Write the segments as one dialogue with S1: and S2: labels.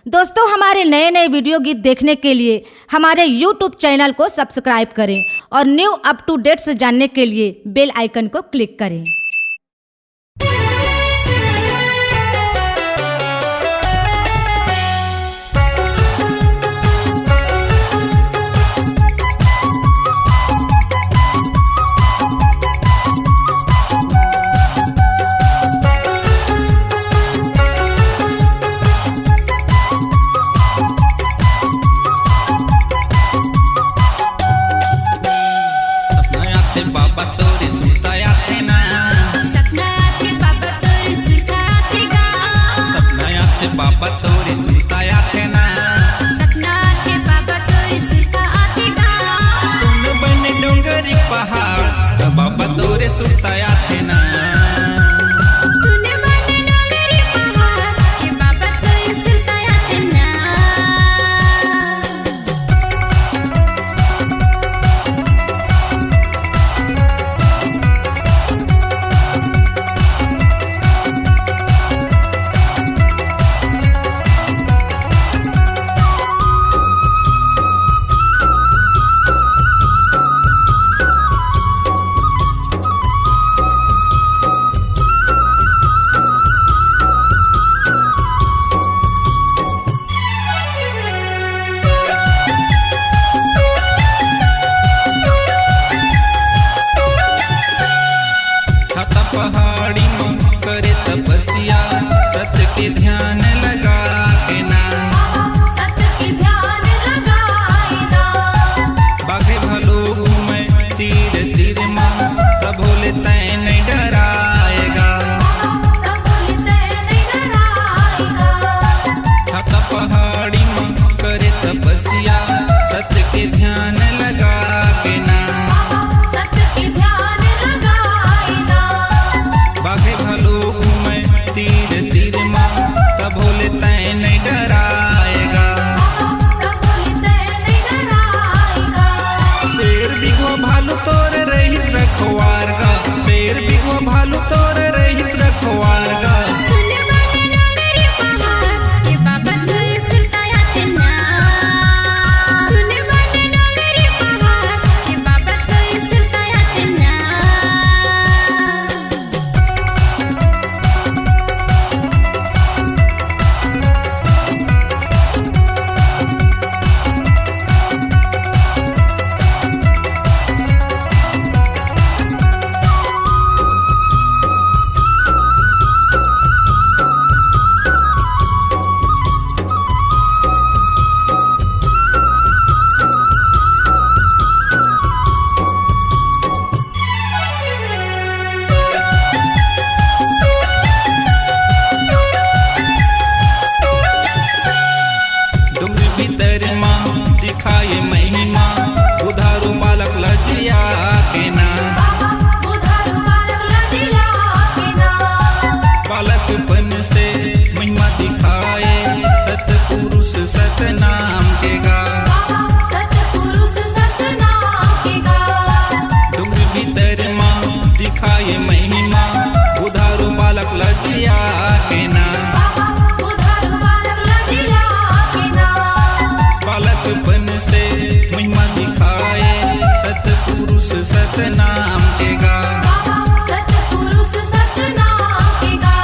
S1: दोस्तों, हमारे नए नए वीडियो गीत देखने के लिए हमारे YouTube चैनल को सब्सक्राइब करें और न्यू अप टू डेट्स जानने के लिए बेल आइकन को क्लिक करें।
S2: बाबा तोरे सुताया थे ना,
S3: सपना आते बाबा तोरे सुताते गा,
S2: सपना आते बाबा तोरे सुताया थे ना,
S3: सपना आते बाबा तोरे सुताते गा।
S2: सुन बन डोंगरी पहाड़ बाबा तोरे सुताया थे ना,
S3: तूने बने डोंगरी पहाड़ के बाबा तोरे सुताते ना।
S2: छाता पहाड़ी में करे तपस्या, सत के ध्यान लगा के ना,
S3: सत के ध्यान लगाए ना,
S2: बाघे भलो घूमे तीर तीर माँ, तब भोले तय नहीं डराएगा,
S3: तब बोलते नहीं डराएगा।
S2: छाता पहाड़ी में करे तपस्या, सत के ध्यान लगा के ना,
S3: सत के ध्यान लगाए ना,
S2: बाघे भलो घूमे तीर तीर माँ, तब भोले तय नहीं डराएगा,
S3: तब बोलते नहीं डराएगा।
S2: शेर बिगवा भालू तोर रहीस रखवार गा, शेर बिगवा भालू तोर रहीस रखवार गा,
S3: सुने बने डोंगरी पहाड़ के बाबा तोरे सुताते ना, सुने बने डोंगरी पहाड़ के बाबा तोरे सुताते ना।
S2: डुंगरी भीतर माँ दिखाए महिमा, उधारू बालक लजिया के ना,
S3: उधारू बालक लजिया के ना,
S2: बालकपन से महिमा दिखाए, सतपुरुष सतनाम के गा,
S3: सतपुरुष सतनाम के गा।
S2: डुंगरी भीतर माँ दिखाए महिमा, उधारू बालक लजिया के ना,
S3: उधारू बालक लजिया के ना,
S2: बालकपन से महिमा दिखाए, सतपुरुष सतनाम के गा,
S3: सतपुरुष सतनाम के गा।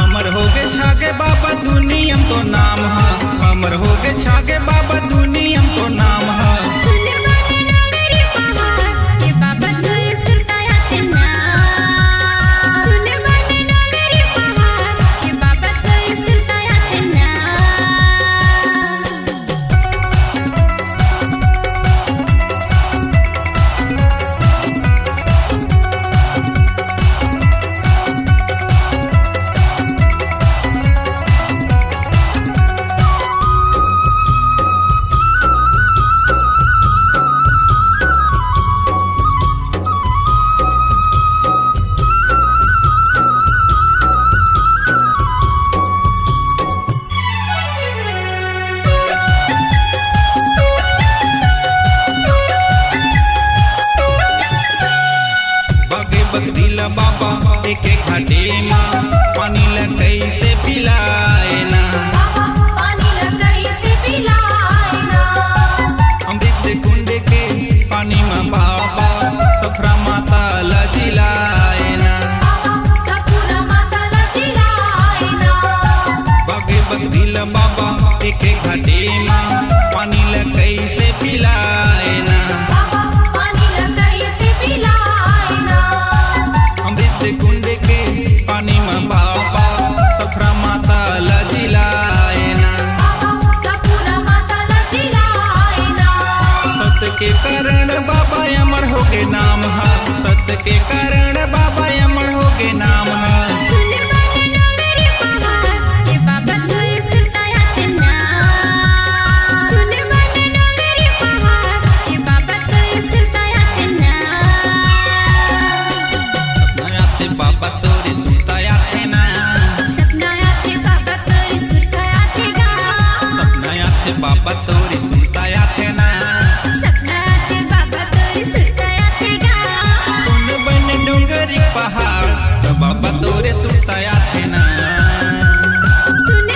S2: अमर हो गए छागे बाबा दुनियम तो नाम है, अमर हो गए छागे बाबा दुनियम तो नाम है,
S3: सुने बने डोंगरी पहाड़ के बाबा तोरे सुताते ना, सुने बने डोंगरी पहाड़ के बाबा तोरे सुताते ना।
S2: बकरीला बाबा एक एक घाटे माँ, पानी ल कैसे पिलाए ना,
S3: पानी ल
S2: ला बाबा एक घाटे माँ पानी ला कैसे पिलाए ना अमृत कुंड के पानी में बाबा सफरा माता ला जिलाए ना सत्य के कारण बाबा अमर हो के नाम है सत्य के कारण बाबा अमर हो के नाम है बाबा तोरी सुनता आते ना सपना आते बाबा तोरी सुनता आते ना सुन बन डोंगरी पहाड़ तो बाबा तोरे सुनता आते ना सुन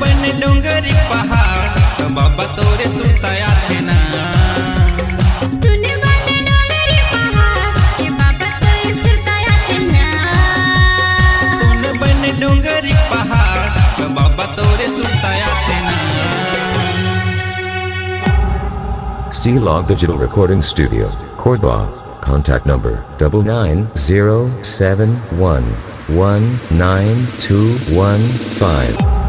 S2: बन डोंगरी पहाड़ तो बाबा तोरे सुनता आते ना डोंगरी पहाड़ तो बाबा तोरे सुनता आते ना
S4: C-Log Digital Recording Studio, Cordoba. Contact number 9907119215.